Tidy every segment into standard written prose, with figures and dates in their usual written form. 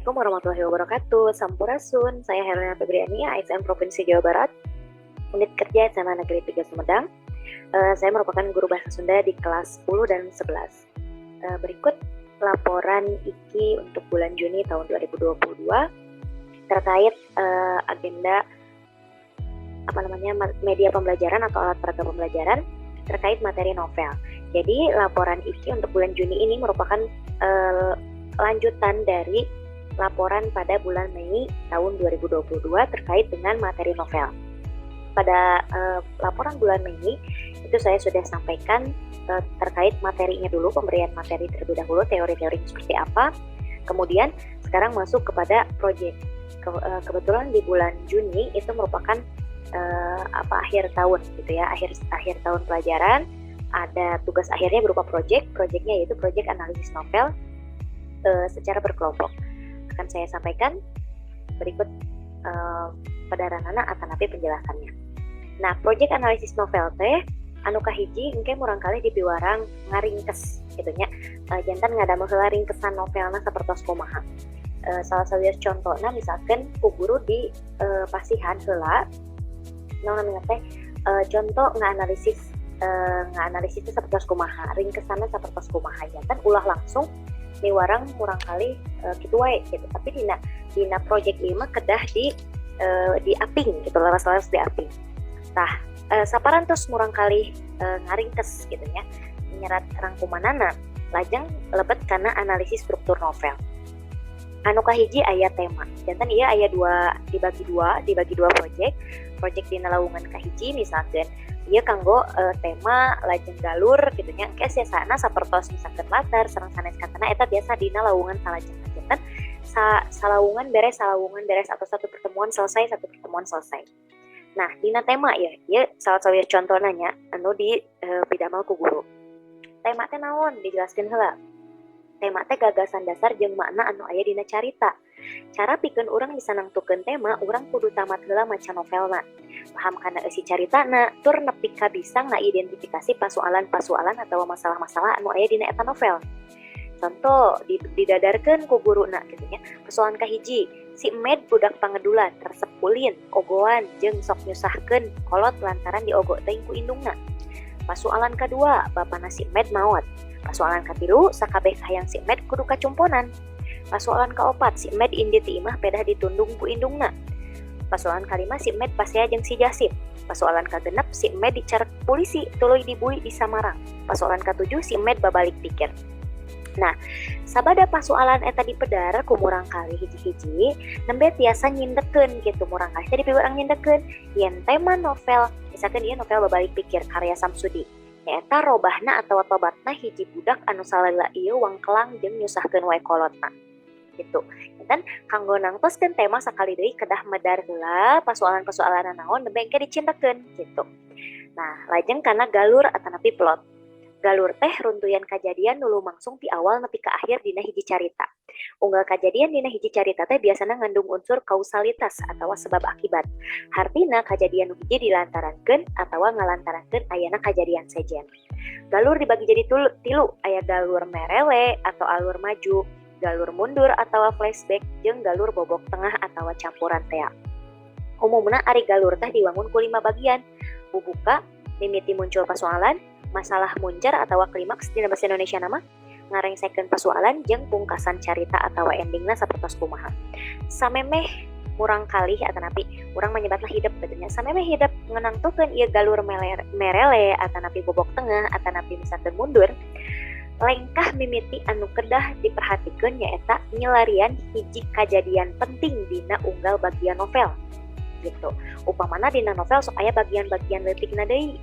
Assalamualaikum warahmatullahi wabarakatuh. Sampurasun, saya Helena Febriani, ASN Provinsi Jawa Barat, Unit Kerja SMA Negeri 3 Sumedang. Saya merupakan guru bahasa Sunda di kelas 10 dan 11. Berikut laporan IKI untuk bulan Juni tahun 2022 terkait agenda media pembelajaran atau alat peraga pembelajaran terkait materi novel. Jadi laporan IKI untuk bulan Juni ini merupakan lanjutan dari laporan pada bulan Mei tahun 2022 terkait dengan materi novel. Pada laporan bulan Mei itu saya sudah sampaikan terkait materinya dulu, pemberian materi terlebih dahulu, teori-teori seperti apa. Kemudian sekarang masuk kepada proyek. Kebetulan di bulan Juni itu merupakan akhir tahun gitu ya, akhir tahun pelajaran. Ada tugas akhirnya berupa proyeknya yaitu proyek analisis novel secara berkelompok. Akan saya sampaikan berikut pada ranana atanapi penjelasannya. Nah, proyek analisis novel teh anu kahiji engke murang kali dipiwarang ngaringkes gitu nya. Jantan ngadamel heula ringkesan novelna sapertos kumaha. Salah satu contohna misalkan ku guru di pasihan heula namanya teh contoh nganalisis itu sapertos kumaha, ringkesanna sapertos kumaha. Jantan ulah langsung niwarang murang kali kitu wae gitu. Tapi dina project ieu mah kedah di aping gitu, laras-laras di aping. Tah saparantos murang kali ngaringkes gitu nya, nyerat rangkumanana lajeng lebet kana analisis struktur novel. Anu kahiji aya tema. Jantan ieu aya dibagi dua project dina lawungan kahiji misalkan ieu kanggo tema lajeng galur gitu nya. Engke siasana sapertos misalkan latar sareng sanes katana eta biasa dina lawungan salajeng. Jantan salawungan beres atau satu pertemuan selesai. Nah, dina tema ya, ieu salah satu contohna nya anu di pidamel ku guru. Tema teh naon? Dijelaskeun heula. Tema teh gagasan dasar jeung makna anu aya dina carita. Cara pikeun urang bisa nangtukeun tema, urang kudu tamat heula maca novelna. Paham kana isi caritana, tur nepi ka bisa ngaidentifikasi pasoalan-pasoalan atau masalah-masalah anu aya dina eta novel. Contoh didadarkeun ku guruna gitu nya. Persoalan kahiji, si Med budak pangedulan, resep ulin, ogoan jeung sok nyusahkeun kolot lantaran diogo teuing ku indungna. Pasoalan kedua, bapana si Med maot. Pasoalan katilu, sakabeh hayang si Med kudu kacumponan. Pasoalan kaopat, si Med indi ti imah pedah ditundung ku indungna. Pasoalan kalima, si Med pasea jeung si Jasip. Pasoalan kagenep, si Med dicarek polisi tuluy dibui di Samarang. Pasoalan katujuh, si Med babalik pikir. Nah, sabada pasoalan eta dipedar ku murang kali hiji-hiji, nembe tiasa nyindekeun gitu murang kali. Jadi piurang nyindekeun yen tema novel, misalkan ieu novel babalik pikir karya Samsudi. Nyaeta robahna atawa tobatna hiji budak anu salila ieu wangkelang jeung nyusahkeun wae kolotna. Gitu. Dan kanggo nangtoskeun tema sakali deui kedah medar heula pasoalan-pasoalan naon nembe engke dicindekeun gitu. Nah, lajeng kana galur atanapi plot. Galur teh runtuyan kajadian nu lumangsung ti awal nepi ka akhir dina hiji carita. Unggal kajadian dina hiji carita teh biasana ngandung unsur kausalitas atawa sebab akibat. Hartina kajadian nu hiji dilantarankeun atawa ngalantarankeun ayana kajadian sejen. Galur dibagi jadi tilu, aya galur merele atau alur maju, galur mundur atawa flashback, jeung galur bobok tengah atawa campuran tea. Umumna ari galur teh diwangun ku 5 bagian. Bubuka, mimiti muncul pasoalan, masalah muncar atau klimaks dina bahasa Indonesia nama, ngarengsekeun pasoalan jeung pungkasan carita atau endingna sapertos kumaha. Samemeh murang kali atanapi urang menyebatlah hidup betulnya. Samemeh hidup ngenangtukeun ieu galur merele atanapi bobok tengah atanapi misalkan mundur. Lengkah mimiti anu kedah diperhatikeun nyaeta nyelarian hiji kajadian penting dina unggal bagian novel. Gitu. Upamana dina novel sok aya bagian-bagian leutikna deui.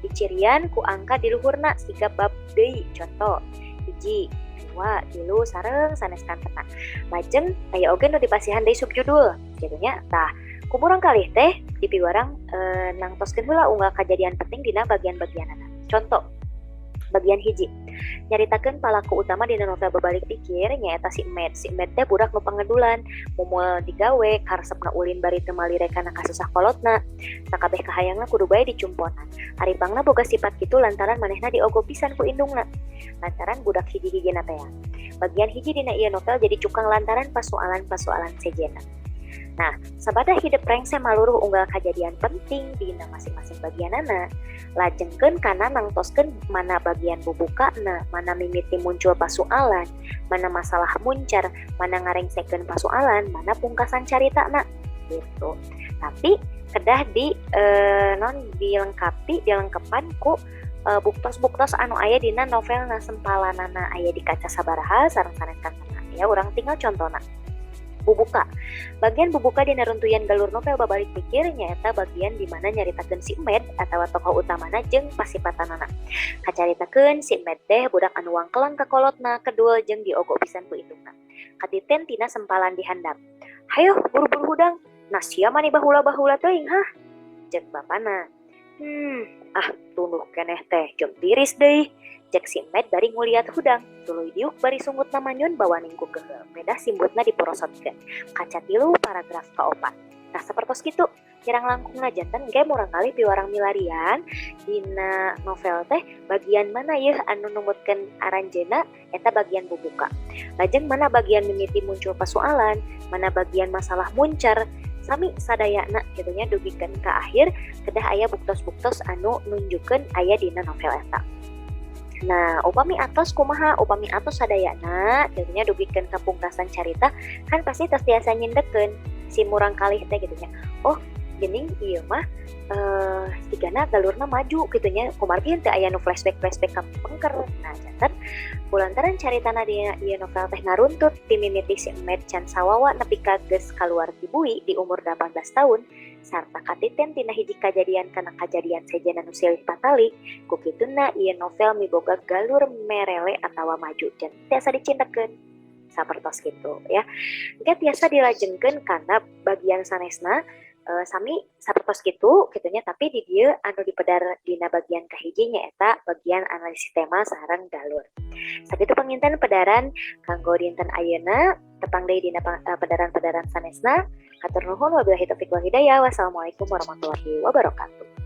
Dicirian ku angka di luhurna siga bab deui. Contoh, 1, 2, 3 sareng sanes kantena. Lajeng aya oge nu dipasihan deui subjudul. Kitu nya. Tah, kumurang kalih teh dipiwarang nangtoskeun heula unggal kajadian penting dina bagian-bagianana. Contoh, bagian hiji. Nyaritakeun palaku utama dina novel babalik pikir nyaeta si Med. Si Med teh budak nu pangedulan, mumul digawe karesepna ulin bari teu malire kana kasusah kolotna. Sakabeh kahayangna kudu bae dicumponan. Haripangna boga sifat kitu lantaran manehna diogo pisan ku indungna. Lantaran budak hiji-hijina teh. bagian hiji dina ieu novel jadi cukang lantaran persoalan-persoalan sejenna. Nah, sabada hidup rengse maluruh unggal kejadian penting dina masing-masing bagianana. Lajengkeun kana nangtoskeun mana bagian bubukana, mana mimiti muncul persoalan, mana masalah muncar, mana ngarengsekeun persoalan, mana pungkasan caritana gitu. Tapi kedah dilengkepan ku buktos-buktos anu aya dina novelna sempalanana aya di kaca sabaraha sareng saneskan ya urang tinggal contohna. Bubuka. Bagian bubuka dina runtuyan galur novel babalik pikir nyaeta bagian di mana nyaritakeun si Med atawa tokoh utamana jeung pasipatanana. Kacaritakeun si Med teh budak anu wangkelan ka kolotna kedul jeung diogo pisan ku indungna. Katiten tina sempalan dihandap. "Hayo buru-buru hudang. Nah sia mani bahula-bahula teuing hah?" Cek bapana. Tunduh keneh teh jeung tiris deui. Cek si Med bari nguliat hudang, tuluy diuk bari sungutna manyun bawa ningku geheul. Medah simbutna diporosotkeun. Kaca 3 paragraf ka-4. Nah sapertos kitu, kirang langkung ngajanten ge murang kali piwarang milarian dina novel teh bagian mana yeuh anu numutkeun aranjeuna eta bagian bubuka. Lajeng mana bagian mimiti muncul persoalan, mana bagian masalah muncar, sami sadayana kitunya dugikeun ka akhir kedah aya buktos-buktos anu nunjukkeun aya dina novel eta. Nah, upami atos kumaha, upami atos sadayana, tentunya dugikeun ka pungkasan carita, kan pasti tos tiasa nyindekeun si murang kalih teh gitunya. Oh, geuning ieu mah tigana galurna maju gitunya. Kumargi teh aya nu flashback ka pengker. Nah, janten kulantaran caritana dina ieu novel teh ngaruntut ti mimiti si Med can sawawa nepi ka geus kaluar ti bui di umur 18 tahun. Sarta katiten tina hiji kajadian kana kajadian sejenna nu silih patali ku kituna ieu novel miboga galur merele atawa maju jeung tiasa dicindekeun sapertos kitu ya. Engke tiasa dilajengkeun kana bagian sanesna sami sapertos kitu kitunya tapi di dieu anu dipedar dina bagian kahiji nyaeta bagian analisis tema sareng galur. Sakitu panginten pedaran kanggo dinten ayeuna tepang deui dina pedaran-pedaran sanesna. Hatur nuhun wabillahi taufiq wal hidayah. Wassalamualaikum warahmatullahi wabarakatuh.